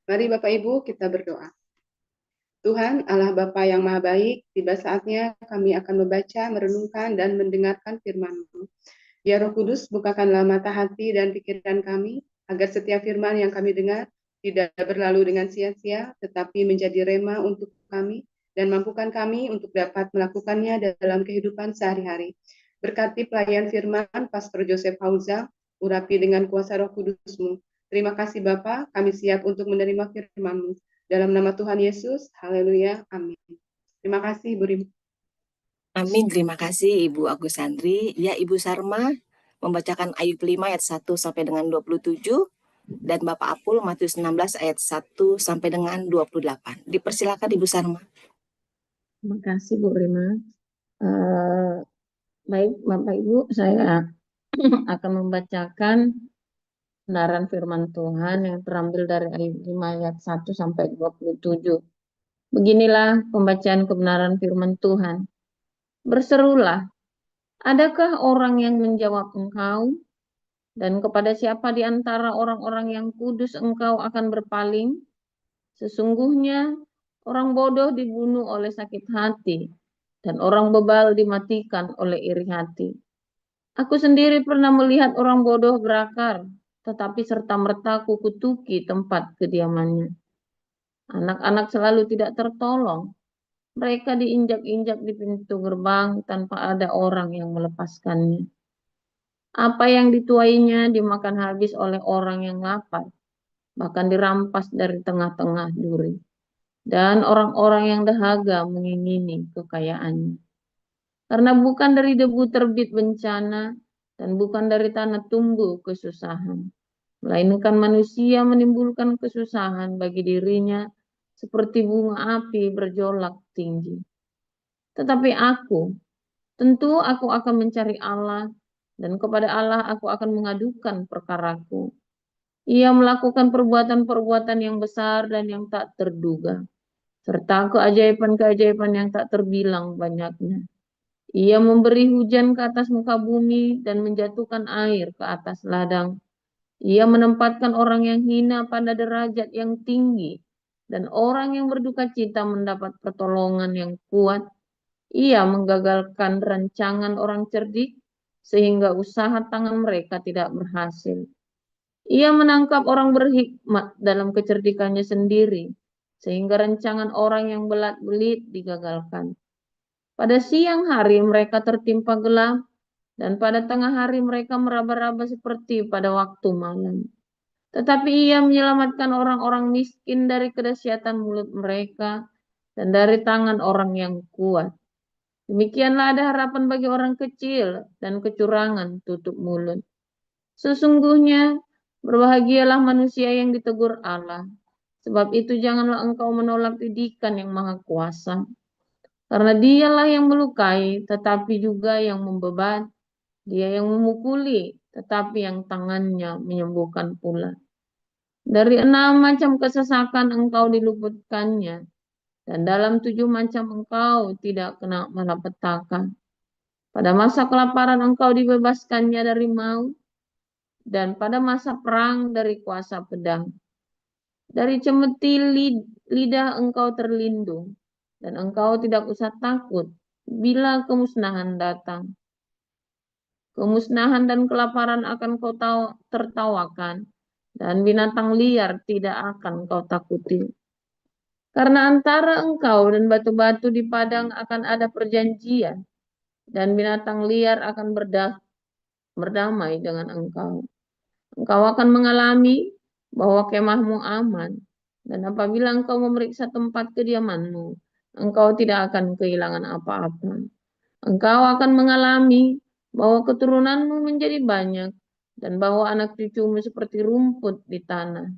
Mari Bapak Ibu kita berdoa. Tuhan Allah Bapa yang Maha Baik, tiba saatnya kami akan membaca, merenungkan, dan mendengarkan firman-Mu. Biar Roh Kudus bukakanlah mata hati dan pikiran kami, agar setiap firman yang kami dengar tidak berlalu dengan sia-sia, tetapi menjadi rema untuk kami, dan mampukan kami untuk dapat melakukannya dalam kehidupan sehari-hari. Berkati pelayan firman Pastor Joseph Hauza, urapi dengan kuasa Roh Kudus-Mu. Terima kasih Bapa, kami siap untuk menerima firman-Mu. Dalam nama Tuhan Yesus, haleluya, amin. Terima kasih, Bu Rim. Amin, terima kasih Ibu Agus Sandri. Ya, Ibu Sarma membacakan Ayub 5 ayat 1 sampai dengan 27 dan Bapak Apul Matius 16 ayat 1 sampai dengan 28. Dipersilakan Ibu Sarma. Terima kasih Bu Rima. Baik Bapak Ibu, saya akan membacakan kebenaran firman Tuhan yang terambil dari Ayub 5 ayat 1 sampai 27. Beginilah pembacaan kebenaran firman Tuhan. Berserulah, adakah orang yang menjawab engkau? Dan kepada siapa di antara orang-orang yang kudus engkau akan berpaling? Sesungguhnya orang bodoh dibunuh oleh sakit hati, dan orang bebal dimatikan oleh iri hati. Aku sendiri pernah melihat orang bodoh berakar, tetapi serta-merta kukutuki tempat kediamannya. Anak-anak selalu tidak tertolong. Mereka diinjak-injak di pintu gerbang tanpa ada orang yang melepaskannya. Apa yang dituainya dimakan habis oleh orang yang lapar, bahkan dirampas dari tengah-tengah duri. Dan orang-orang yang dahaga mengingini kekayaannya. Karena bukan dari debu terbit bencana, dan bukan dari tanah tumbuh kesusahan. Melainkan manusia menimbulkan kesusahan bagi dirinya, seperti bunga api berjolak tinggi. Tetapi tentu aku akan mencari Allah, dan kepada Allah aku akan mengadukan perkaraku. Ia melakukan perbuatan-perbuatan yang besar dan yang tak terduga, serta keajaiban-keajaiban yang tak terbilang banyaknya. Ia memberi hujan ke atas muka bumi dan menjatuhkan air ke atas ladang. Ia menempatkan orang yang hina pada derajat yang tinggi, dan orang yang berduka cita mendapat pertolongan yang kuat. Ia menggagalkan rancangan orang cerdik, sehingga usaha tangan mereka tidak berhasil. Ia menangkap orang berhikmat dalam kecerdikannya sendiri, sehingga rancangan orang yang belat-belit digagalkan. Pada siang hari mereka tertimpa gelap, dan pada tengah hari mereka meraba-raba seperti pada waktu malam. Tetapi ia menyelamatkan orang-orang miskin dari kedahsyatan mulut mereka, dan dari tangan orang yang kuat. Demikianlah ada harapan bagi orang kecil, dan kecurangan tutup mulut. Sesungguhnya berbahagialah manusia yang ditegur Allah. Sebab itu janganlah engkau menolak didikan yang maha kuasa. Karena dialah yang melukai, tetapi juga yang membebat. Dia yang memukuli, tetapi yang tangannya menyembuhkan pula. Dari 6 macam kesesakan engkau diluputkannya, dan dalam 7 macam engkau tidak kena malapetaka. Pada masa kelaparan engkau dibebaskannya dari maut, dan pada masa perang dari kuasa pedang. Dari cemeti lidah engkau terlindung, dan engkau tidak usah takut bila kemusnahan datang. Kemusnahan dan kelaparan akan kau tertawakan, dan binatang liar tidak akan kau takuti. Karena antara engkau dan batu-batu di padang akan ada perjanjian, dan binatang liar akan berdamai dengan engkau. Engkau akan mengalami bahwa kemahmu aman, dan apabila engkau memeriksa tempat kediamanmu, engkau tidak akan kehilangan apa-apa. Engkau akan mengalami bahwa keturunanmu menjadi banyak, dan bahwa anak cucumu seperti rumput di tanah.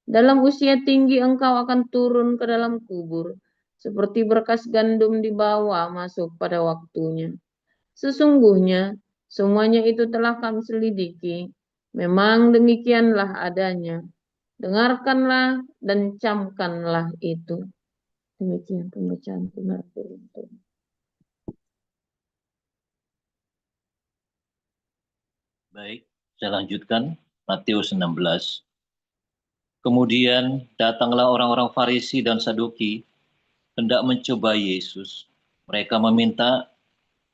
Dalam usia tinggi engkau akan turun ke dalam kubur, seperti berkas gandum dibawa masuk pada waktunya. Sesungguhnya semuanya itu telah kami selidiki, memang demikianlah adanya. Dengarkanlah dan camkanlah itu. Demikian pembacaan benar firman Tuhan. Baik, saya lanjutkan Matius 16. Kemudian datanglah orang-orang Farisi dan Saduki hendak mencoba Yesus. Mereka meminta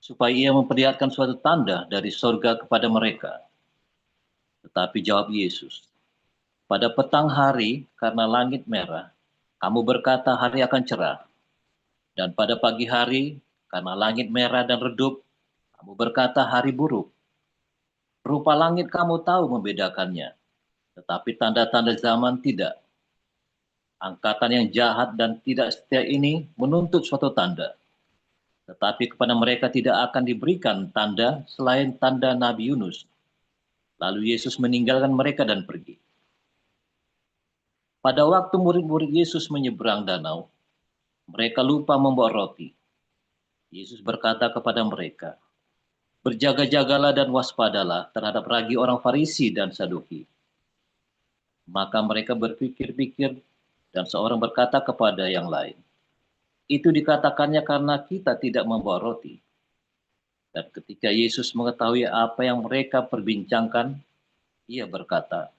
supaya ia memperlihatkan suatu tanda dari sorga kepada mereka. Tetapi jawab Yesus, pada petang hari karena langit merah, kamu berkata hari akan cerah. Dan pada pagi hari karena langit merah dan redup, kamu berkata hari buruk. Rupa langit kamu tahu membedakannya, tetapi tanda-tanda zaman tidak. Angkatan yang jahat dan tidak setia ini menuntut suatu tanda. Tetapi kepada mereka tidak akan diberikan tanda selain tanda Nabi Yunus. Lalu Yesus meninggalkan mereka dan pergi. Pada waktu murid-murid Yesus menyeberang danau, mereka lupa membawa roti. Yesus berkata kepada mereka, berjaga-jagalah dan waspadalah terhadap ragi orang Farisi dan Saduki. Maka mereka berpikir-pikir dan seorang berkata kepada yang lain, itu dikatakannya karena kita tidak membawa roti. Dan ketika Yesus mengetahui apa yang mereka perbincangkan, ia berkata,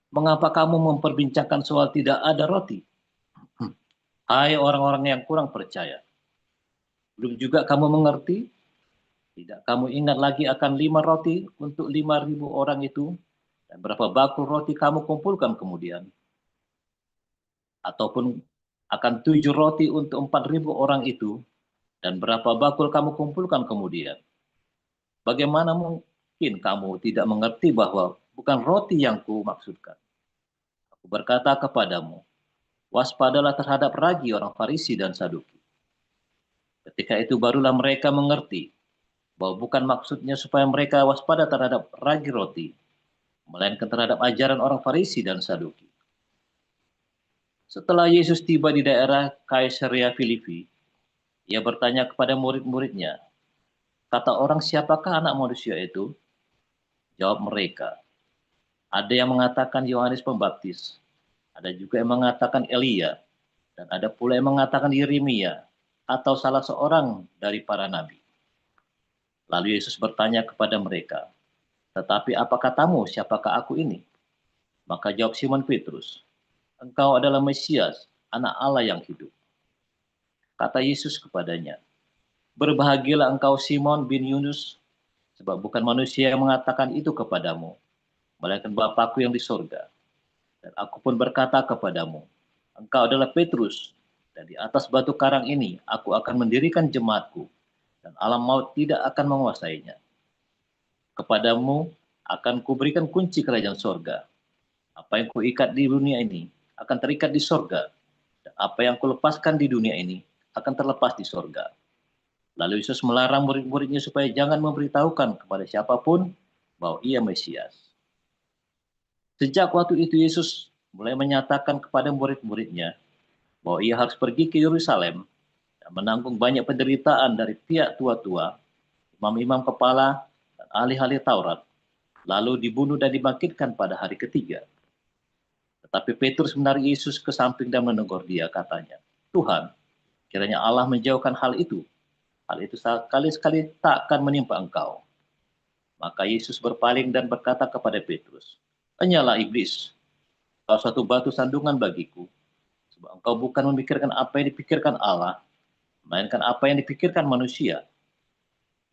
mengapa kamu memperbincangkan soal tidak ada roti? Hai orang-orang yang kurang percaya. Belum juga kamu mengerti? Tidak kamu ingat lagi akan 5 roti untuk 5.000 orang itu? Dan berapa bakul roti kamu kumpulkan kemudian? Ataupun akan 7 roti untuk 4.000 orang itu? Dan berapa bakul kamu kumpulkan kemudian? Bagaimana mungkin kamu tidak mengerti bahwa bukan roti yang ku maksudkan? Aku berkata kepadamu, waspadalah terhadap ragi orang Farisi dan Saduki. Ketika itu barulah mereka mengerti bahwa bukan maksudnya supaya mereka waspada terhadap ragi roti, melainkan terhadap ajaran orang Farisi dan Saduki. Setelah Yesus tiba di daerah Kaisarea Filipi, ia bertanya kepada murid-muridnya, kata orang siapakah anak manusia itu? Jawab mereka, ada yang mengatakan Yohanes Pembaptis, ada juga yang mengatakan Elia, dan ada pula yang mengatakan Yeremia, atau salah seorang dari para nabi. Lalu Yesus bertanya kepada mereka, tetapi apa katamu, siapakah aku ini? Maka jawab Simon Petrus, engkau adalah Mesias, anak Allah yang hidup. Kata Yesus kepadanya, berbahagialah engkau Simon bin Yunus, sebab bukan manusia yang mengatakan itu kepadamu, melainkan Bapa-Ku yang di sorga. Dan aku pun berkata kepadamu, engkau adalah Petrus, dan di atas batu karang ini aku akan mendirikan jemaat-Ku, dan alam maut tidak akan menguasainya. Kepadamu akan kuberikan kunci kerajaan sorga. Apa yang kuikat di dunia ini akan terikat di sorga, dan apa yang kulepaskan di dunia ini akan terlepas di sorga. Lalu Yesus melarang murid-muridnya supaya jangan memberitahukan kepada siapapun bahwa ia Mesias. Sejak waktu itu Yesus mulai menyatakan kepada murid-muridnya bahwa ia harus pergi ke Yerusalem dan menanggung banyak penderitaan dari pihak tua-tua, imam-imam kepala, dan ahli-ahli Taurat, lalu dibunuh dan dibangkitkan pada hari ketiga. Tetapi Petrus menarik Yesus ke samping dan menegur dia, katanya, Tuhan, kiranya Allah menjauhkan hal itu. Hal itu sekali-sekali tak akan menimpa engkau. Maka Yesus berpaling dan berkata kepada Petrus, enyalah iblis, kau suatu batu sandungan bagiku, sebab engkau bukan memikirkan apa yang dipikirkan Allah, melainkan apa yang dipikirkan manusia.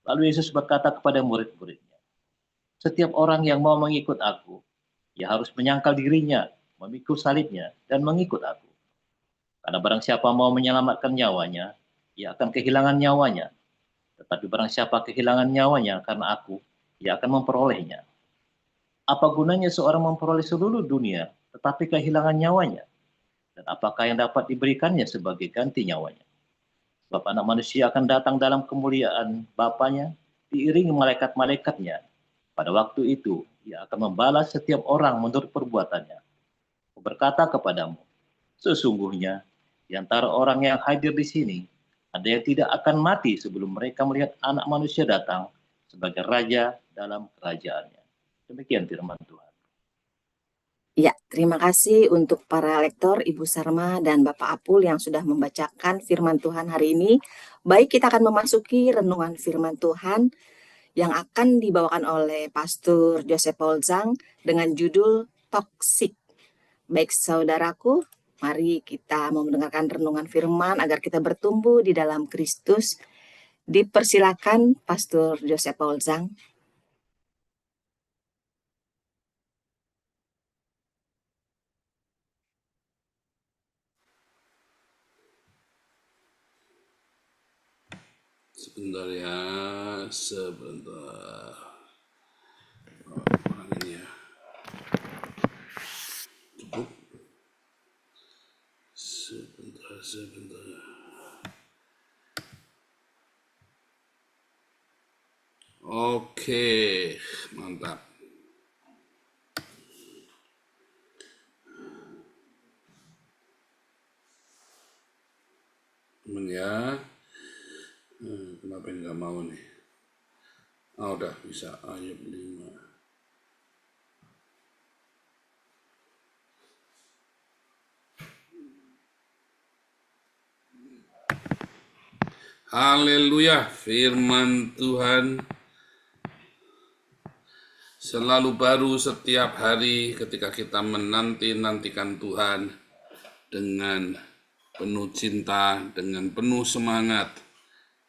Lalu Yesus berkata kepada murid-muridnya, setiap orang yang mau mengikut aku, ia harus menyangkal dirinya, memikul salibnya, dan mengikut aku. Karena barang siapa mau menyelamatkan nyawanya, ia akan kehilangan nyawanya. Tetapi barang siapa kehilangan nyawanya karena aku, ia akan memperolehnya. Apa gunanya seorang memperoleh seluruh dunia, tetapi kehilangan nyawanya? Dan apakah yang dapat diberikannya sebagai ganti nyawanya? Sebab anak manusia akan datang dalam kemuliaan Bapanya, diiringi malaikat-malaikatnya. Pada waktu itu, ia akan membalas setiap orang menurut perbuatannya. Aku berkata kepadamu, sesungguhnya di antara orang yang hadir di sini, ada yang tidak akan mati sebelum mereka melihat anak manusia datang sebagai raja dalam kerajaannya. Demikian firman Tuhan. Ya, terima kasih untuk para lektor, Ibu Sarma dan Bapak Apul yang sudah membacakan firman Tuhan hari ini. Baik, kita akan memasuki renungan firman Tuhan yang akan dibawakan oleh Pastor Joseph Paul Zhang dengan judul Toxic. Baik saudaraku, mari kita mau mendengarkan renungan firman agar kita bertumbuh di dalam Kristus. Dipersilakan Pastor Joseph Paul Zhang. Sebentar ya, sebentar. Orang ini ya. Cukup. Sebentar. Oke, mantap. Temen ya. Kenapa ini nggak mau nih? Udah bisa. Ayub 5. Haleluya, firman Tuhan selalu baru setiap hari ketika kita menanti-nantikan Tuhan dengan penuh cinta, dengan penuh semangat,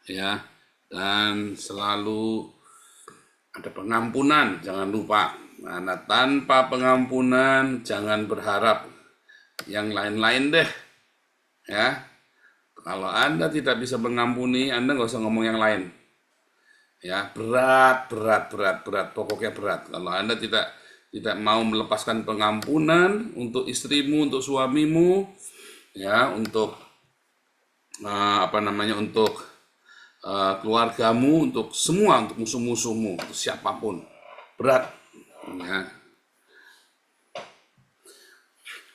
ya, dan selalu ada pengampunan, jangan lupa. Nah, tanpa pengampunan jangan berharap yang lain-lain deh, ya. Kalau Anda tidak bisa mengampuni, Anda nggak usah ngomong yang lain. Ya, berat, pokoknya berat. Kalau Anda tidak mau melepaskan pengampunan untuk istrimu, untuk suamimu, ya, untuk untuk keluargamu, untuk semua, untuk musuh-musuhmu, untuk siapapun, berat. Ya.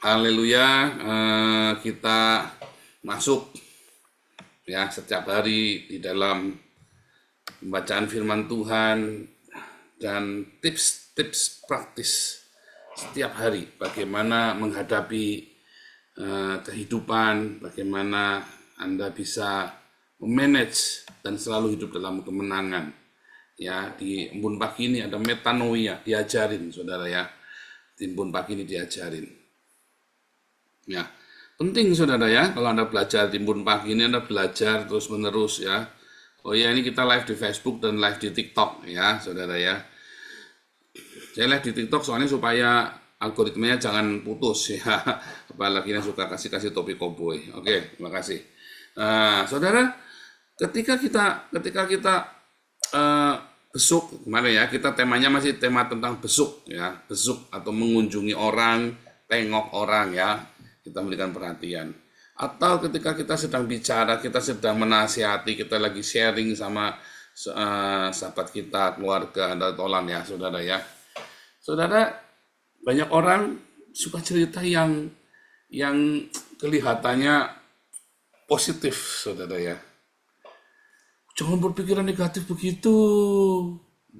Haleluya, kita masuk ya setiap hari di dalam pembacaan firman Tuhan dan tips-tips praktis setiap hari bagaimana menghadapi kehidupan, bagaimana Anda bisa memanage dan selalu hidup dalam kemenangan. Ya, di embun pagi ini ada metanoia, diajarin saudara ya. Di embun pagi ini diajarin. Ya. Penting saudara ya, kalau Anda belajar timbun pagi ini, Anda belajar terus menerus ya. Oh ya, ini kita live di Facebook dan live di TikTok ya saudara ya. Saya live di TikTok soalnya supaya algoritmanya jangan putus ya. Apalagi yang suka kasih topik cowboy. Oke, terima kasih. Saudara, ketika kita besuk, kemarin ya, kita temanya masih tema tentang besuk ya. Besuk atau mengunjungi orang, tengok orang ya. Kita memberikan perhatian. Atau ketika kita sedang bicara, kita sedang menasihati, kita lagi sharing sama sahabat kita, keluarga, dan tolan ya, saudara ya. Saudara, banyak orang suka cerita yang kelihatannya positif, saudara ya. Jangan berpikiran negatif begitu.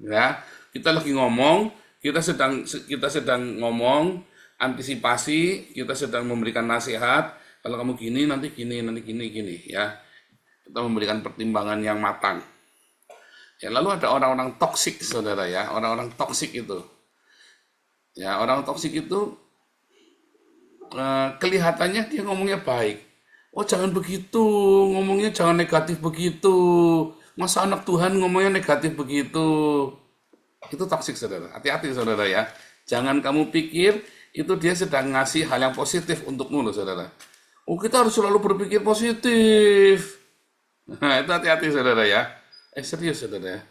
Ya, kita lagi ngomong, kita sedang ngomong, antisipasi, kita sedang memberikan nasihat, kalau kamu gini, nanti gini ya. Kita memberikan pertimbangan yang matang. Ya, lalu ada orang-orang toksik, saudara ya, orang-orang toksik itu. Ya, orang toksik itu kelihatannya dia ngomongnya baik. Oh, jangan begitu, ngomongnya jangan negatif begitu. Masa anak Tuhan ngomongnya negatif begitu? Itu toksik, saudara. Hati-hati, saudara ya. Jangan kamu pikir itu dia sedang ngasih hal yang positif untukmu loh saudara. Oh, kita harus selalu berpikir positif. Nah, itu hati-hati saudara ya. Serius saudara ya.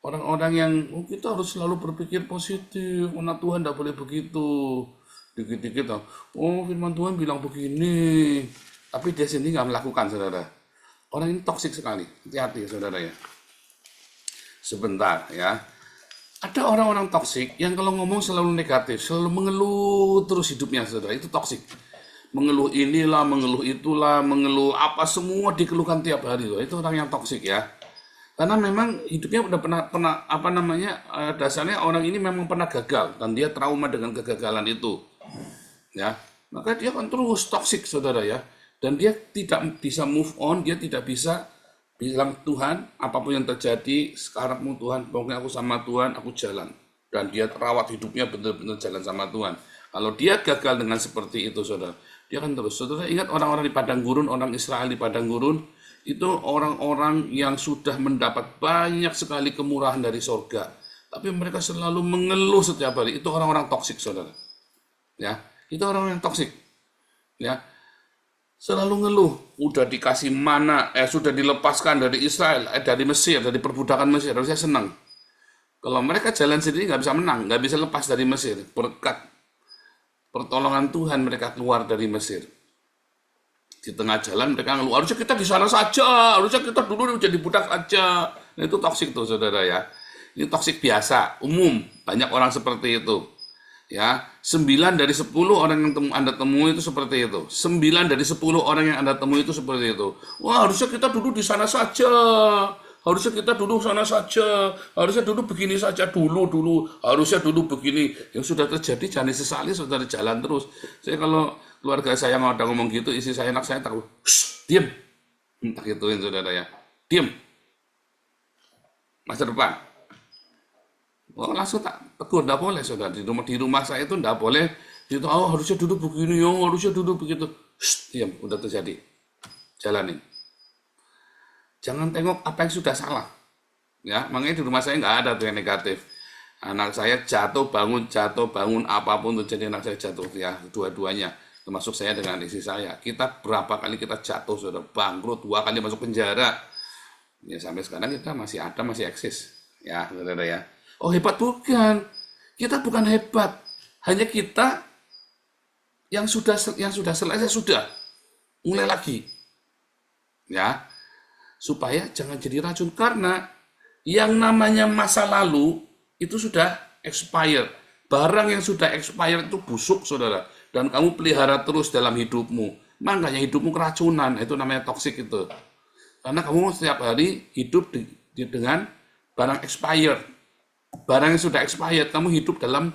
Orang-orang yang kita harus selalu berpikir positif. Anak Tuhan tidak boleh begitu. Dikit-dikit firman Tuhan bilang begini. Tapi dia sendiri nggak melakukan saudara. Orang ini toksik sekali. Hati-hati saudara ya. Sebentar ya. Ada orang-orang toksik yang kalau ngomong selalu negatif, selalu mengeluh terus hidupnya, saudara. Itu toksik. Mengeluh inilah, mengeluh itulah, mengeluh apa semua dikeluhkan tiap hari. Loh. Itu orang yang toksik ya. Karena memang hidupnya udah pernah dasarnya orang ini memang pernah gagal dan dia trauma dengan kegagalan itu. Ya. Maka dia akan terus toksik, saudara ya. Dan dia tidak bisa move on, dia tidak bisa bilang Tuhan, apapun yang terjadi, sekarangmu Tuhan, pokoknya aku sama Tuhan, aku jalan. Dan dia rawat hidupnya benar-benar jalan sama Tuhan. Kalau dia gagal dengan seperti itu, saudara, dia akan terus. Saudara ingat orang-orang di padang gurun, orang Israel di padang gurun, itu orang-orang yang sudah mendapat banyak sekali kemurahan dari sorga. Tapi mereka selalu mengeluh setiap hari. Itu orang-orang toksik, saudara. Ya, itu orang yang toksik. Ya, selalu ngeluh. Udah dikasih mana, sudah dilepaskan dari Israel, dari Mesir, dari perbudakan Mesir. Harusnya senang. Kalau mereka jalan sendiri nggak bisa menang, nggak bisa lepas dari Mesir. Berkat pertolongan Tuhan mereka keluar dari Mesir. Di tengah jalan mereka ngeluh, harusnya kita di sana saja, harusnya kita dulu jadi budak saja. Nah, itu toksik tuh, saudara ya. Ini toksik biasa, umum, banyak orang seperti itu. Ya, 9 dari 10 orang yang Anda temui itu seperti itu. 9 dari 10 orang yang Anda temui itu seperti itu. Wah, harusnya kita duduk di sana saja. Harusnya kita duduk sana saja. Harusnya duduk begini saja dulu. Harusnya duduk begini. Yang sudah terjadi jangan disesali, saudara, jalan terus. Saya kalau keluarga saya mau ada ngomong gitu, isi saya, anak saya tahu, diam. Tak gituin, saudara ya. Diam. Masa depan. Oh, langsung tak tegur, enggak boleh, saudara. Di rumah saya itu enggak boleh. Itu, oh, harusnya duduk begini, oh, harusnya duduk begitu. Diam, udah terjadi. Jalanin. Jangan tengok apa yang sudah salah. Ya, makanya di rumah saya nggak ada tuh yang negatif. Anak saya jatuh bangun, apapun terjadi anak saya jatuh, ya, dua-duanya. Termasuk saya dengan istri saya. Kita berapa kali kita jatuh, saudara, bangkrut, 2 kali masuk penjara. Ya, sampai sekarang kita masih ada, masih eksis. Ya, saudara ya. Oh, hebat bukan. Kita bukan hebat. Hanya kita yang sudah selesai sudah. Mulai lagi. Ya. Supaya jangan jadi racun, karena yang namanya masa lalu itu sudah expired. Barang yang sudah expired itu busuk, saudara, dan kamu pelihara terus dalam hidupmu. Makanya hidupmu keracunan, itu namanya toksik itu. Karena kamu setiap hari hidup dengan barang expired. Barang yang sudah expired, kamu hidup dalam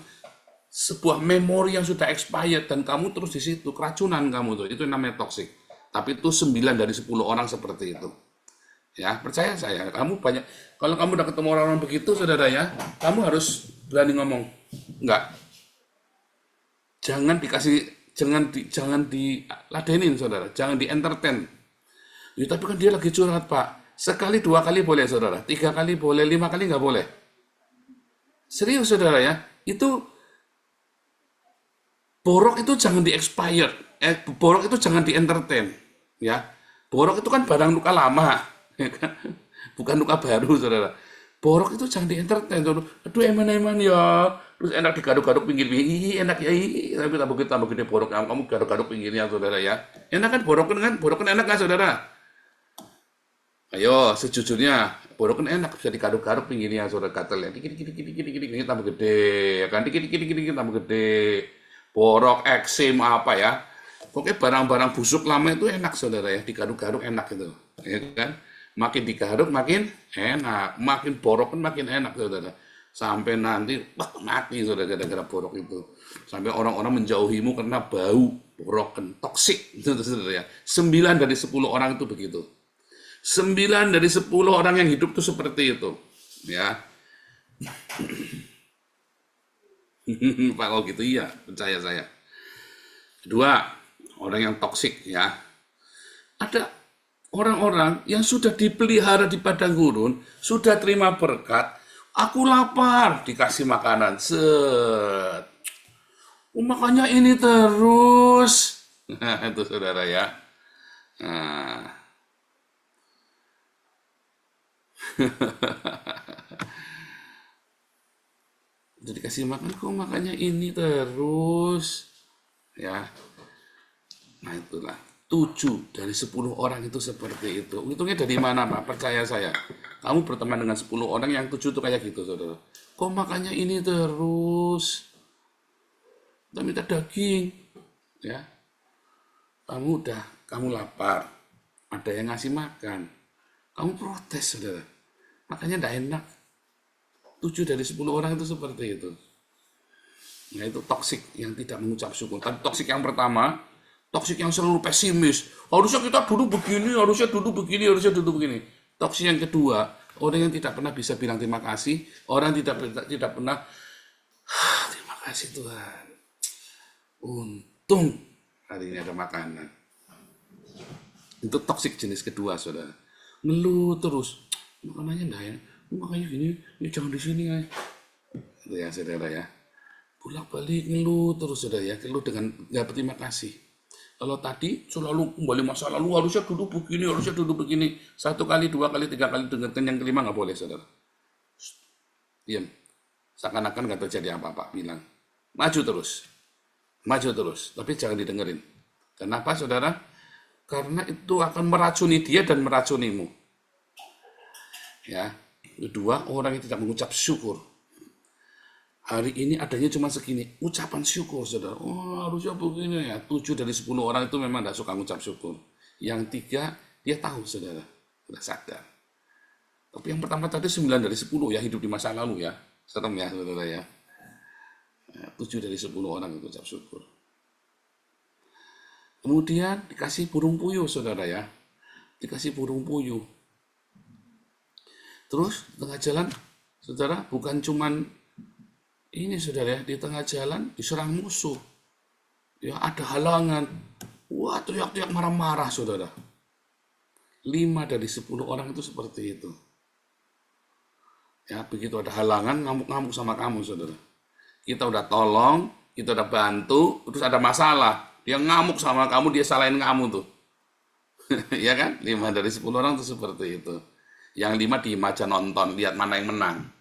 sebuah memori yang sudah expired dan kamu terus di situ, keracunan kamu tuh. Itu namanya toksik. Tapi itu 9 dari 10 orang seperti itu. Ya, percaya saya, kamu banyak, kalau kamu udah ketemu orang-orang begitu, saudara ya, kamu harus berani ngomong. Enggak. Jangan diladenin, saudara. Jangan di-entertain. Ya, tapi kan dia lagi curhat, Pak. Sekali, 2 kali boleh, saudara. 3 kali boleh, 5 kali nggak boleh. Serius, saudara ya. Itu, borok itu jangan di-expired. Borok itu jangan di-entertain. Ya. Borok itu kan barang luka lama. Bukan luka baru, saudara. Borok itu jangan di-entertain, saudara. Aduh, eman-eman ya. Terus enak digaduk-gaduk pinggir-pinggir, enak ya. Tapi tambah gede borok, kamu gaduk-gaduk pinggirnya, saudara ya. Enak kan borok kan enak kan, saudara? Ayo, sejujurnya, borok kan enak, bisa digaduk-gaduk pinggirnya, saudara, gatel ya. Dikit-dikit tambah gede, ya kan? Dikit-dikit tambah gede. Borok, eksim, apa ya. Pokoknya barang-barang busuk lama itu enak, saudara ya. Digaduk-gaduk enak gitu. Ya kan? Makin digaruk makin enak, makin borok kan makin enak, saudara. Sampai nanti mati, saudara, gara-gara borok itu. Sampai orang-orang menjauhimu karena bau borok kan toksik, saudara ya. 9 dari 10 orang itu begitu. 9 dari 10 orang yang hidup itu seperti itu, ya. Pak, kalau gitu iya, percaya saya. Kedua, orang yang toksik, ya. Ada orang-orang yang sudah dipelihara di padang gurun, sudah terima berkat, aku lapar, dikasih makanan, set. Makanya ini terus. Nah, itu, saudara ya. Nah. Udah dikasih makan, kok makanya ini terus. Ya. Nah, itulah. 7 dari 10 orang itu seperti itu. Hitungnya dari mana, Pak? Percaya saya. Kamu berteman dengan 10 orang yang 7 itu kayak gitu, saudara. Kok makanya ini terus? Kita minta daging. Ya. Kamu lapar. Ada yang ngasih makan. Kamu protes, saudara. Makanya tidak enak. 7 dari 10 orang itu seperti itu. Nah, itu toksik yang tidak mengucap syukur. Tapi toksik yang pertama, toksik yang selalu pesimis. Harusnya kita duduk begini, harusnya duduk begini, harusnya duduk begini. Toksik yang kedua, orang yang tidak pernah bisa bilang terima kasih, orang tidak pernah terima kasih Tuhan. Untung hari ini ada makanan. Itu toksik jenis kedua, saudara. Ngeluh terus. Makanannya enggak ya. Makanya gini, ya jangan di sini ya. Itu ya, saudara ya. Bolak-balik ngeluh terus, saudara ya. Ngeluh dengan nggak berterima kasih. Kalau tadi selalu kembali masa lalu, harusnya duduk begini, harusnya duduk begini. 1 kali, 2 kali, 3 kali dengarkan, yang kelima nggak boleh, saudara. Diam. Seakan-akan nggak terjadi apa-apa. Bilang, maju terus. Maju terus. Tapi jangan didengerin. Kenapa, saudara? Karena itu akan meracuni dia dan meracunimu. Ya. Kedua, orang yang tidak mengucap syukur. Hari ini adanya cuma segini, ucapan syukur, saudara. Oh, harusnya begini ya. 7 dari 10 orang itu memang tidak suka mengucap syukur. Yang 3, dia tahu, saudara. Sudah sadar. Tapi yang pertama tadi 9 dari 10 ya, hidup di masa lalu ya. Serem ya, saudara ya. 7 dari 10 orang mengucap syukur. Kemudian dikasih burung puyuh, saudara ya. Dikasih burung puyuh. Terus di tengah jalan, saudara, bukan cuman ini, saudara ya, di tengah jalan diserang musuh. Ya, ada halangan. Wah, teriak-teriak marah-marah, saudara. 5 dari 10 orang itu seperti itu. Ya, begitu ada halangan, ngamuk-ngamuk sama kamu, saudara. Kita udah tolong, kita udah bantu, terus ada masalah. Dia ngamuk sama kamu, dia salahin kamu tuh. Ya kan? 5 dari 10 orang itu seperti itu. Yang 5 diem aja nonton, lihat mana yang menang.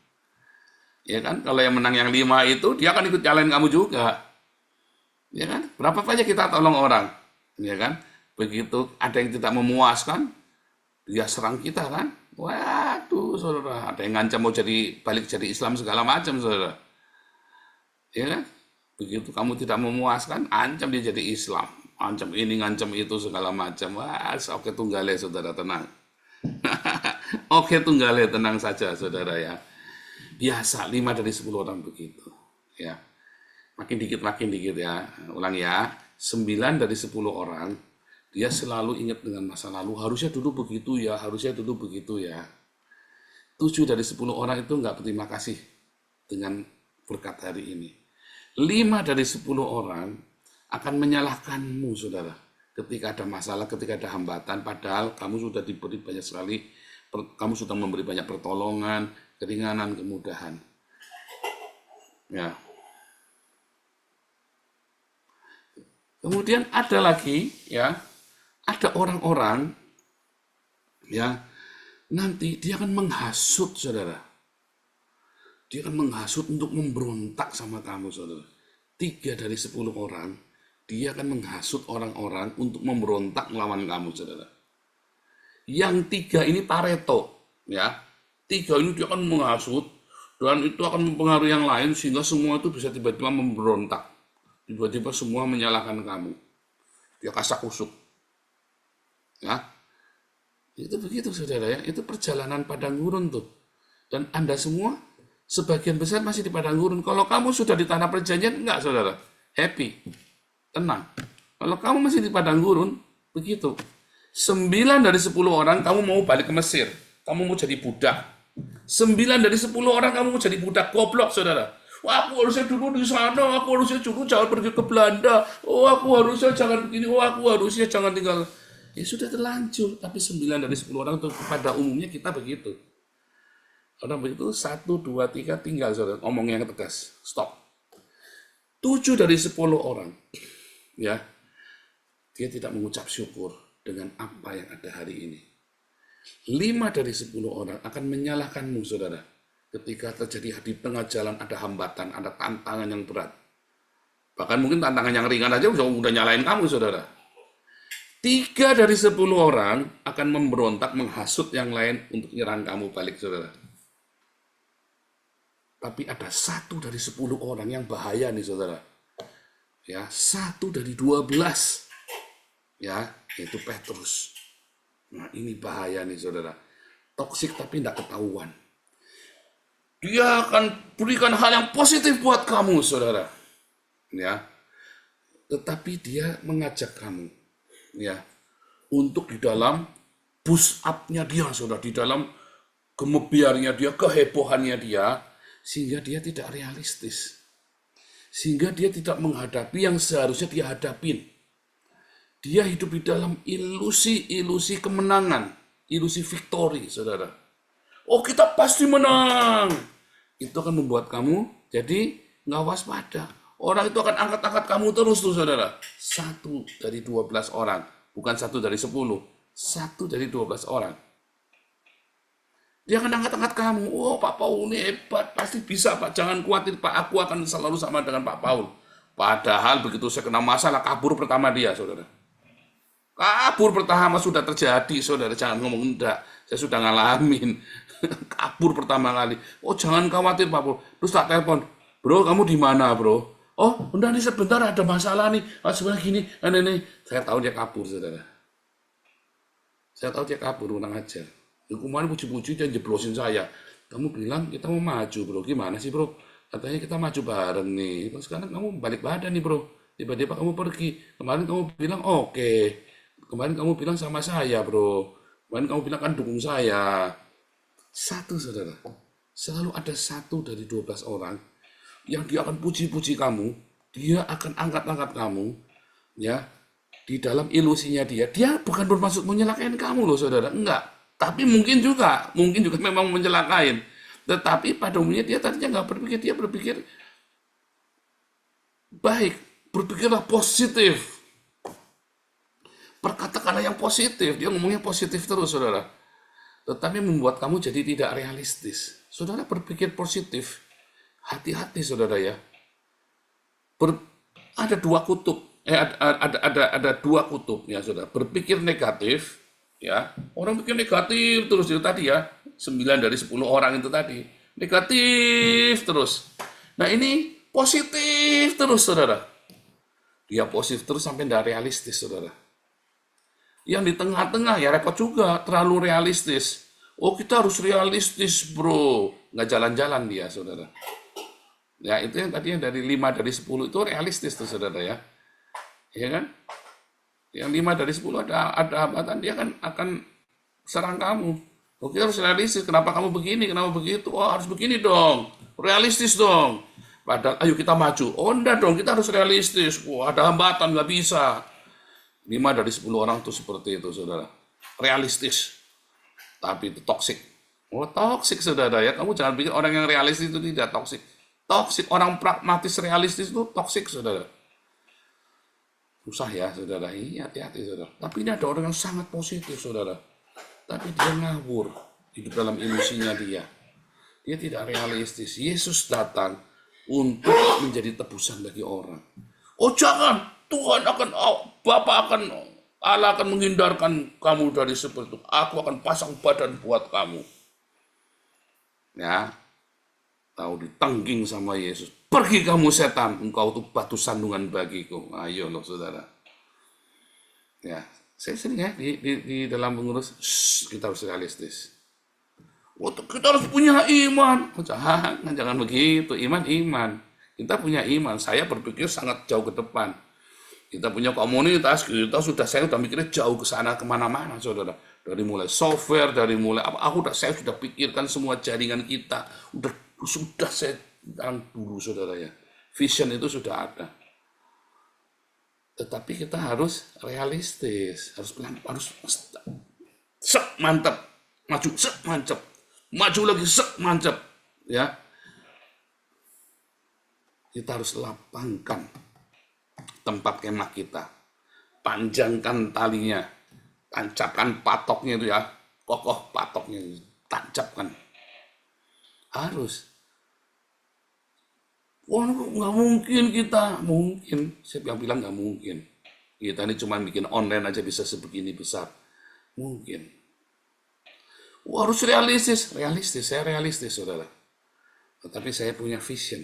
Ya kan? Kalau yang menang yang 5 itu, dia akan ikut nyalain kamu juga. Ya kan? Berapa banyak kita tolong orang? Ya kan? Begitu ada yang tidak memuaskan, dia serang kita kan? Waduh, saudara. Ada yang ngancam mau balik jadi Islam segala macam, saudara. Ya kan? Begitu kamu tidak memuaskan, ancam dia jadi Islam. Ancam ini, ngancam itu, segala macam. Wah, oke tunggale, saudara, tenang. Oke tunggale, tenang saja, saudara ya. Biasa, 5 dari 10 orang begitu. Ya. Makin dikit ya. Ulang ya. 9 dari 10 orang, dia selalu ingat dengan masa lalu. Harusnya dulu begitu ya, harusnya dulu begitu ya. 7 dari 10 orang itu nggak berterima kasih dengan berkat hari ini. 5 dari 10 orang akan menyalahkanmu, saudara. Ketika ada masalah, ketika ada hambatan, padahal kamu sudah diberi banyak sekali, kamu sudah memberi banyak pertolongan, keringanan, kemudahan. Ya. Kemudian ada lagi, ya, ada orang-orang, ya, nanti dia akan menghasut, saudara. Dia akan menghasut untuk memberontak sama kamu, saudara. 3 dari 10 orang, dia akan menghasut orang-orang untuk memberontak melawan kamu, saudara. Yang 3 ini Pareto, ya. 3 ini dia akan menghasut, dan itu akan mempengaruhi yang lain, sehingga semua itu bisa tiba-tiba memberontak. Tiba-tiba semua menyalahkan kamu. Dia kasak kusuk. Ya. Itu begitu, saudara ya. Itu perjalanan padang gurun tuh. Dan Anda semua, sebagian besar masih di padang gurun. Kalau kamu sudah di tanah perjanjian, enggak, saudara. Happy. Tenang. Kalau kamu masih di padang gurun, begitu. 9 dari 10 orang kamu mau balik ke Mesir. Kamu mau jadi budak. 9 dari 10 orang kamu mau jadi budak. Goblok, saudara. Wah, aku harusnya dulu di sana. Aku harusnya dulu jangan pergi ke Belanda. Oh, aku harusnya jangan begini. Oh, aku harusnya jangan tinggal. Ya sudah terlanjur. Tapi 9 dari 10 orang itu pada umumnya kita begitu. Orang begitu 1, 2, 3 tinggal, saudara. Ngomong yang tegas. Stop. 7 dari 10 orang. Ya, dia tidak mengucap syukur dengan apa yang ada hari ini. 5 dari 10 orang akan menyalahkanmu, saudara. Ketika terjadi di tengah jalan ada hambatan, ada tantangan yang berat. Bahkan mungkin tantangan yang ringan aja udah nyalain kamu, saudara. 3 dari 10 orang akan memberontak, menghasut yang lain untuk nyerang kamu balik, saudara. Tapi ada 1 dari 10 orang yang bahaya nih, saudara. Ya, 1 dari 12. Ya, yaitu Petrus. Nah, ini bahaya nih, saudara. Toksik tapi tidak ketahuan. Dia akan berikan hal yang positif buat kamu, saudara. Ya. Tetapi dia mengajak kamu, ya, untuk di dalam boost up-nya dia, saudara, di dalam gemebiarnya dia, kehebohannya dia, sehingga dia tidak realistis. Sehingga dia tidak menghadapi yang seharusnya dia hadapin. Dia hidup di dalam ilusi kemenangan, ilusi victory, saudara. Oh, kita pasti menang. Itu akan membuat kamu jadi nggak waspada. Orang itu akan angkat-angkat kamu terus tuh, saudara. 1 dari 12 orang, bukan 1 dari 10. 1 dari 12 orang. Dia akan angkat-angkat kamu. Oh, Pak Paul ini hebat, pasti bisa, Pak. Jangan khawatir, Pak. Aku akan selalu sama dengan Pak Paul. Padahal begitu saya kena masalah, kabur pertama dia, saudara. Kabur pertama sudah terjadi, saudara. Jangan ngomong enggak. Saya sudah ngalamin. Kabur pertama kali. Oh, jangan khawatir, Pak Paul. Terus tak telepon. Bro, kamu di mana, bro? Oh, udah nih sebentar ada masalah nih. Sebenarnya gini. Ini. Saya tahu dia kabur, saudara. Saya tahu dia kabur, kurang ajar. Kemarin puji-puji dia jeblosin saya. Kamu bilang kita mau maju, bro. Gimana sih, bro? Katanya kita maju bareng nih. Terus sekarang kamu balik badan nih, bro. Tiba-tiba kamu pergi. Kemarin kamu bilang oke. Kemarin kamu bilang sama saya, bro. Kemarin kamu bilang kan dukung saya. 1, saudara. Selalu ada 1 dari 12 orang yang dia akan puji-puji kamu. Dia akan angkat-angkat kamu. Ya. Di dalam ilusinya dia bukan bermaksud menyelakain kamu loh, saudara. Enggak. Tapi mungkin juga memang mencelakain. Tetapi pada umumnya dia tadinya nggak berpikir, dia berpikir baik, berpikirlah positif. Perkatakanlah yang positif, dia ngomongnya positif terus, saudara. Tetapi membuat kamu jadi tidak realistis. Saudara berpikir positif, hati-hati, saudara ya. Ada 2 kutub, ada 2 kutub ya, saudara. Berpikir negatif, ya, orang pikir negatif terus itu tadi ya, 9 dari 10 orang itu tadi negatif terus. Nah ini positif terus, saudara. Dia positif terus sampai tidak realistis, saudara. Yang di tengah-tengah ya repot juga, terlalu realistis. Oh, kita harus realistis, bro. Nggak jalan-jalan dia, saudara. Ya itu yang tadi yang dari 5 dari 10 itu realistis tuh, saudara ya. Ya kan? Yang 5 dari 10 ada hambatan, dia kan akan serang kamu. Oh, kita harus realistis. Kenapa kamu begini? Kenapa begitu? Oh, harus begini dong. Realistis dong. Padahal, ayo kita maju. Oh, enggak dong. Kita harus realistis. Wah, ada hambatan. Nggak bisa. 5 dari 10 orang tuh seperti itu, saudara. Realistis. Tapi itu toksik. Oh, toksik, saudara ya. Kamu jangan pikir orang yang realistis itu tidak toksik. Toksik. Orang pragmatis realistis itu toksik, saudara. Susah ya, saudara. Iya, hati-hati, saudara. Tapi ini ada orang yang sangat positif, saudara. Tapi dia ngawur. Hidup dalam ilusinya dia. Dia tidak realistis. Yesus datang untuk menjadi tebusan bagi orang. Oh, jangan. Tuhan akan, Allah akan menghindarkan kamu dari seperti itu. Aku akan pasang badan buat kamu. Ya. Tahu ditangging sama Yesus. Pergi kamu setan, engkau tuh batu sandungan bagiku. Ayo loh, saudara. Ya, saya sering ya di dalam mengurus, kita harus realistis. Kita harus punya iman. Jangan begitu. Iman. Kita punya iman. Saya berpikir sangat jauh ke depan. Kita punya komunitas, saya udah mikirnya jauh ke sana kemana-mana, saudara. Dari mulai software, dari mulai apa, saya sudah pikirkan semua jaringan kita. Sudah saya dulu, saudara ya. Vision itu sudah ada. Tetapi kita harus realistis, harus mantap, maju lagi mantap, ya. Kita harus lapangkan tempat kemah kita, panjangkan talinya, tancapkan patoknya itu ya, kokoh patoknya, tancapkan. Harus. Wah, nggak mungkin kita, mungkin. Siapa yang bilang nggak mungkin? Kita ini cuma bikin online aja bisa sebegini besar. Mungkin. Wah, harus realistis, saya realistis, saudara. Tetapi saya punya vision.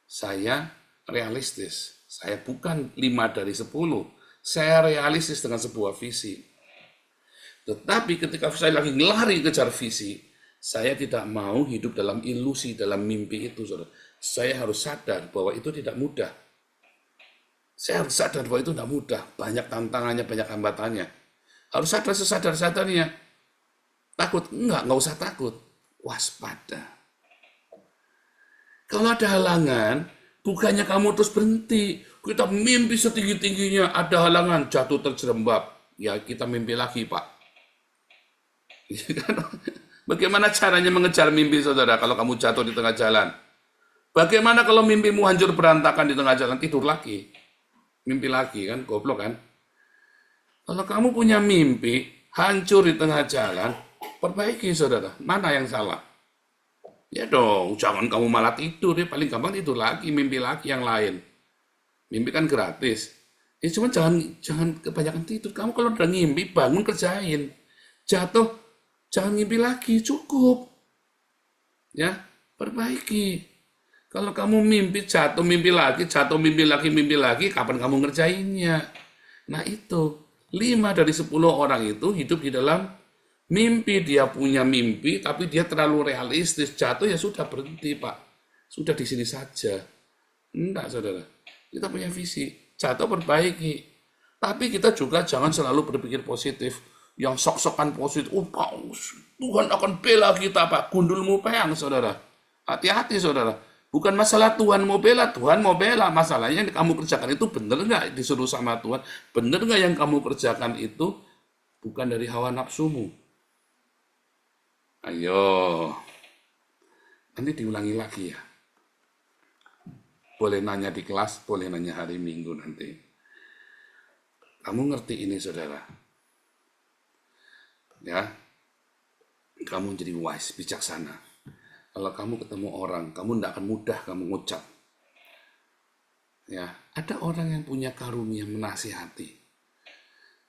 Saya realistis. Saya bukan 5 dari 10. Saya realistis dengan sebuah visi. Tetapi ketika saya lagi lari kejar visi, saya tidak mau hidup dalam ilusi, dalam mimpi itu, saudara. Saya harus sadar bahwa itu tidak mudah. Saya harus sadar bahwa itu tidak mudah. Banyak tantangannya, banyak hambatannya. Harus sadar sesadar-sadarnya. Takut? Enggak usah takut. Waspada. Kalau ada halangan, Bukannya kamu terus berhenti. Kita mimpi setinggi-tingginya, ada halangan, jatuh terjerembab. Ya kita mimpi lagi, Pak. Bagaimana caranya mengejar mimpi, saudara, kalau kamu jatuh di tengah jalan? Bagaimana kalau mimpimu hancur berantakan di tengah jalan? Tidur lagi. Mimpi lagi, kan? Goblok, kan? Kalau kamu punya mimpi, hancur di tengah jalan, perbaiki, saudara. Mana yang salah? Ya dong, jangan kamu malah tidur. Ya, paling gampang tidur lagi, mimpi lagi yang lain. Mimpi kan gratis. Ya cuma jangan kebanyakan tidur. Kamu kalau udah ngimpi, bangun kerjain. Jatuh, jangan ngimpi lagi, cukup. Ya, perbaiki. Kalau kamu mimpi, jatuh mimpi lagi, mimpi lagi, kapan kamu ngerjainnya? Nah itu, 5 dari 10 orang itu hidup di dalam mimpi. Dia punya mimpi, tapi dia terlalu realistis. Jatuh ya sudah, berhenti, Pak. Sudah di sini saja. Enggak, saudara. Kita punya visi. Jatuh, perbaiki. Tapi kita juga jangan selalu berpikir positif. Yang sok-sokan positif. Oh, Pak, Tuhan akan bela kita, Pak. Gundulmu peang, saudara. Hati-hati, saudara. Bukan masalah Tuhan mau bela, Tuhan mau bela. Masalahnya yang kamu kerjakan itu benar nggak disuruh sama Tuhan? Benar nggak yang kamu kerjakan itu bukan dari hawa nafsumu? Ayo. Nanti diulangi lagi ya. Boleh nanya di kelas, boleh nanya hari Minggu nanti. Kamu ngerti ini, saudara? Ya, kamu jadi wise, bijaksana. Kalau kamu ketemu orang, kamu tidak akan mudah kamu ngucap. Ya, ada orang yang punya karunia menasihati.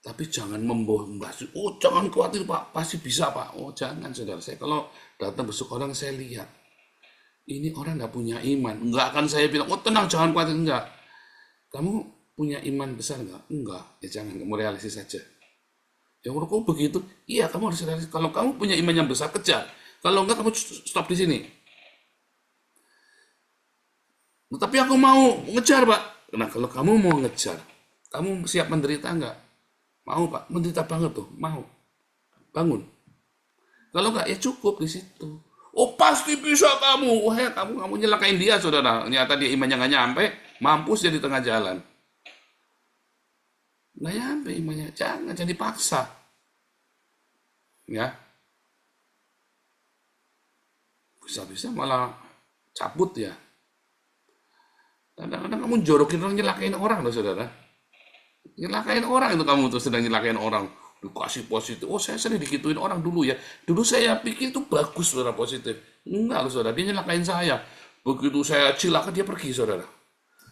Tapi jangan membahas, oh jangan khawatir Pak, pasti bisa Pak. Oh jangan, saudara. Saya kalau datang besok orang, saya lihat. Ini orang nggak punya iman. Nggak akan saya bilang, oh tenang, jangan khawatir. Enggak. Kamu punya iman besar nggak? Enggak. Ya jangan, kamu realistis saja. Ya kalau kamu begitu, iya kamu harus realistis. Kalau kamu punya iman yang besar, kejar. Kalau enggak, kamu stop di sini. Tapi aku mau ngejar, Pak. Nah, kalau kamu mau ngejar, kamu siap menderita enggak? Mau, Pak. Menderita banget tuh. Mau. Bangun. Kalau enggak, ya cukup di situ. Oh, pasti bisa kamu. Wah, ya, kamu nyelakain dia, saudara. Ternyata dia imannya nggak nyampe, mampus dia di tengah jalan. Nggak nyampe imannya. Jangan dipaksa. Ya. Bisa-bisa malah cabut ya. Kadang-kadang kamu jorokin orang, nyelakain orang loh, saudara. Nyelakain orang itu kamu tuh sedang nyelakain orang. Dikasih positif. Oh, saya sering dikituin orang dulu ya. Dulu saya pikir itu bagus, saudara, positif. Enggak loh, saudara. Dia nyelakain saya. Begitu saya cilaka, dia pergi, saudara.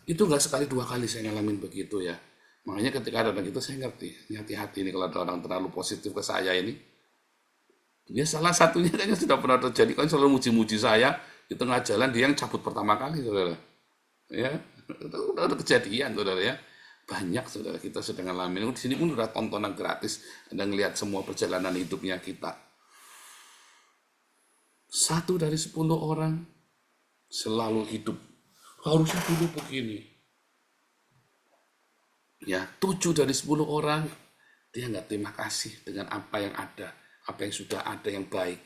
Itu nggak sekali 2 kali saya ngalamin begitu ya. Makanya ketika ada begitu saya ngerti. Hati-hati nih kalau ada orang terlalu positif ke saya ini. Dia salah satunya kayaknya sudah pernah terjadi. Kan selalu muji-muji saya. Di tengah jalan dia yang cabut pertama kali, saudara. Ya, itu udah kejadian, saudara ya. Banyak, saudara, kita sedang ngalamin. Di sini pun udah tontonan gratis. Anda ngelihat semua perjalanan hidupnya kita. 1 dari 10 orang selalu hidup. Harusnya dulu begini. Ya, 7 dari 10 orang dia nggak terima kasih dengan apa yang ada, apa yang sudah ada yang baik.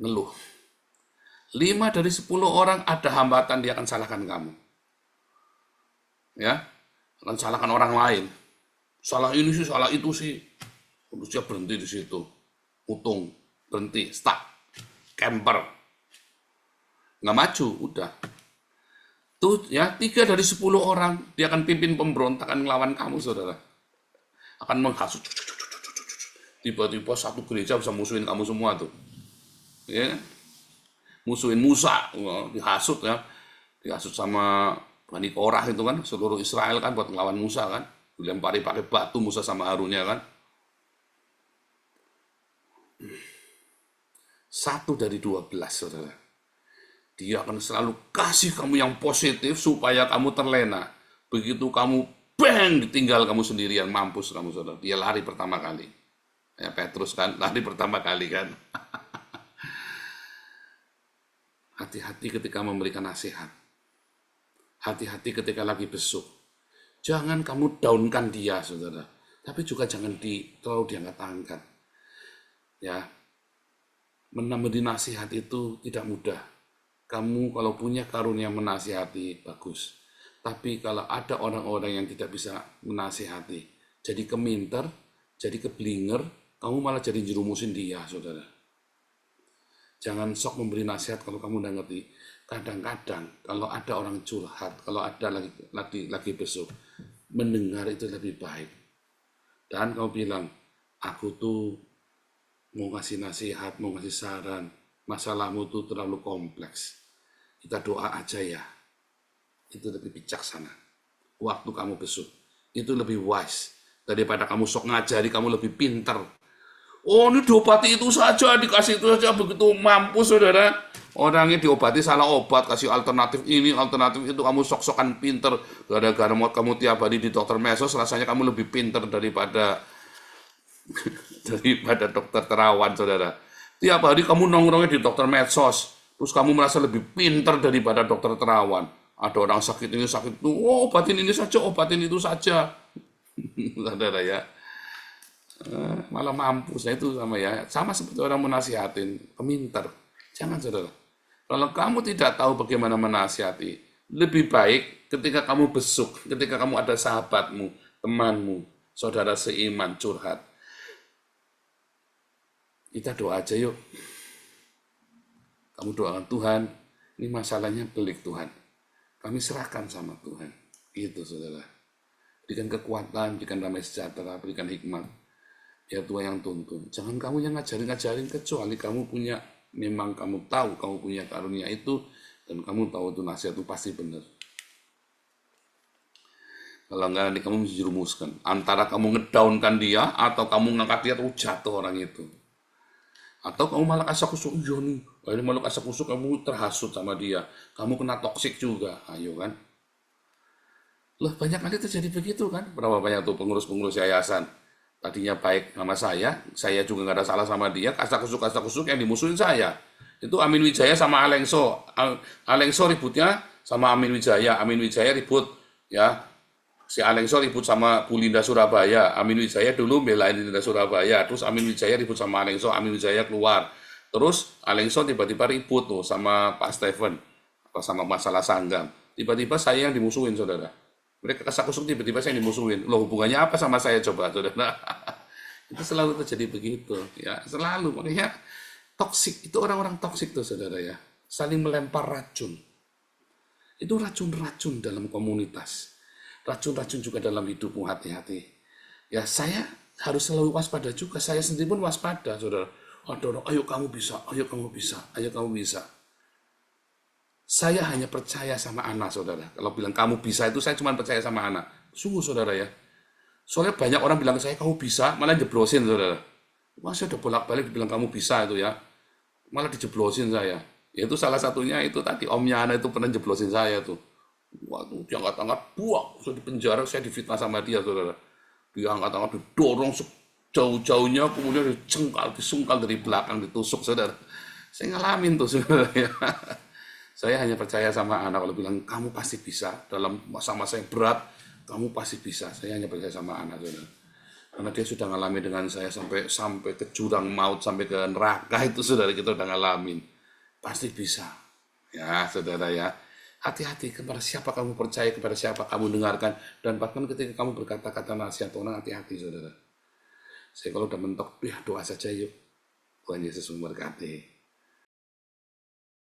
Ngeluh. 5 dari 10 orang ada hambatan, dia akan salahkan kamu. Ya, akan salahkan orang lain. Salah ini sih, salah itu sih. Terus dia berhenti di situ. Utung, berhenti, stuck, camper. Nggak maju, udah. Tuh ya, 3 dari 10 orang dia akan pimpin pemberontakan melawan kamu, saudara. Akan menghasut. Tiba-tiba satu gereja bisa musuhin kamu semua tuh. Ya. Musuhin Musa, dihasut ya. Dihasut sama Bani Korah itu kan, seluruh Israel kan buat ngelawan Musa kan. Dilempari pakai batu Musa sama Harunnya kan. 1 dari 12, saudara. Dia akan selalu kasih kamu yang positif supaya kamu terlena. Begitu kamu bang, ditinggal kamu sendirian, mampus kamu, saudara. Dia lari pertama kali. Ya Petrus kan, lari pertama kali kan. Hati-hati ketika memberikan nasihat. Hati-hati ketika lagi besuk. Jangan kamu downkan dia, saudara. Tapi juga jangan terlalu diangkat-angkat. Ya, memberi nasihat itu tidak mudah. Kamu kalau punya karunia menasihati, bagus. Tapi kalau ada orang-orang yang tidak bisa menasihati, jadi keminter, jadi keblinger, kamu malah jadi jerumusin dia, saudara. Jangan sok memberi nasihat kalau kamu udah ngerti. Kadang-kadang kalau ada orang curhat, kalau ada lagi besok, mendengar itu lebih baik. Dan kamu bilang, aku tuh mau ngasih nasihat, mau ngasih saran, masalahmu tuh terlalu kompleks. Kita doa aja ya. Itu lebih bijaksana. Waktu kamu besok, itu lebih wise. Daripada kamu sok ngajari, kamu lebih pintar. Oh, ini diobati itu saja, dikasih itu saja, begitu mampu, saudara. Orangnya diobati salah obat, kasih alternatif ini, alternatif itu, kamu sok-sokan pinter. Gara-gara kamu tiap hari di dokter mesos, rasanya kamu lebih pinter daripada dokter terawan, saudara. Tiap hari kamu nongkrongnya di dokter medsos, terus kamu merasa lebih pinter daripada dokter terawan. Ada orang sakit ini, sakit itu, oh obatin ini saja, obatin itu saja. Saudara ya. Malah mampus, nah itu sama seperti orang menasihatin, pemintar. Jangan, saudara. Kalau kamu tidak tahu bagaimana menasihati, lebih baik ketika kamu besuk, ketika kamu ada sahabatmu, temanmu, saudara seiman curhat, kita doa aja yuk. Kamu doakan, Tuhan, ini masalahnya pelik Tuhan. Kami serahkan sama Tuhan. Gitu, saudara. Berikan kekuatan, berikan damai sejahtera, berikan hikmat. Ya Tuhan yang tuntun. Jangan kamu yang ngajarin-ngajarin, kecuali kamu punya, memang kamu tahu kamu punya karunia itu, dan kamu tahu itu nasihat itu pasti benar. Kalau enggak, nanti kamu mesti jerumuskan. Antara kamu ngedownkan dia, atau kamu ngangkat dia, tuh jatuh orang itu. Atau kamu malah kasak-kusuk, iya nih, ini malah kasak-kusuk, kamu terhasut sama dia. Kamu kena toksik juga, ayo kan. Loh, banyak kali terjadi begitu kan. Berapa banyak tuh pengurus-pengurus yayasan. Tadinya baik sama saya juga nggak ada salah sama dia, kasak-kusuk yang dimusuhin saya. Itu Amin Wijaya sama Alengso. Alengso ributnya sama Amin Wijaya ribut, ya. Si Alengso ribut sama Bu Linda Surabaya, Amin Wijaya dulu belain Linda Surabaya, terus Amin Wijaya ribut sama Alengso, Amin Wijaya keluar. Terus Alengso tiba-tiba ribut tuh sama Pak Stephen, sama masalah Sanggam. Tiba-tiba saya yang dimusuhin, saudara. Mereka kasak-kusuk, tiba-tiba saya yang dimusuhin. Loh, hubungannya apa sama saya, coba, saudara? Itu selalu terjadi begitu, ya, selalu. Makanya toksik, itu orang-orang toksik tuh, saudara ya. Saling melempar racun. Itu racun-racun dalam komunitas. Racun-racun juga dalam hidupmu, hati-hati. Ya, saya harus selalu waspada juga. Saya sendiri pun waspada, saudara. Ada orang, ayo kamu bisa, ayo kamu bisa, ayo kamu bisa. Saya hanya percaya sama anak, saudara. Kalau bilang kamu bisa itu, saya cuma percaya sama anak. Sungguh, saudara ya. Soalnya banyak orang bilang saya kamu bisa, malah jeblosin, saudara. Wah, saya udah bolak-balik bilang kamu bisa itu ya. Malah dijeblosin saya. Ya, itu salah satunya itu tadi, omnya anak itu pernah jeblosin saya tuh. Waduh, dia angkat-angkat, buang. Saya di penjara, saya difitnah sama dia, saudara. Dia angkat-angkat, didorong jauh-jauhnya, kemudian disungkal dari belakang, ditusuk, saudara. Saya ngalamin tuh, saudara ya. Saya hanya percaya sama anak kalau bilang kamu pasti bisa dalam masa-masa yang berat, kamu pasti bisa. Saya hanya percaya sama anak, saudara. Karena dia sudah ngalamin dengan saya sampai ke jurang maut, sampai ke neraka itu, saudara, kita udah ngalamin. Pasti bisa. Ya, saudara ya. Hati-hati kepada siapa kamu percaya, kepada siapa kamu dengarkan, dan bahkan ketika kamu berkata-kata nasihat orang, hati-hati, saudara. Saya kalau udah mentok, ya doa saja yuk. Tuhan Yesus memberkati.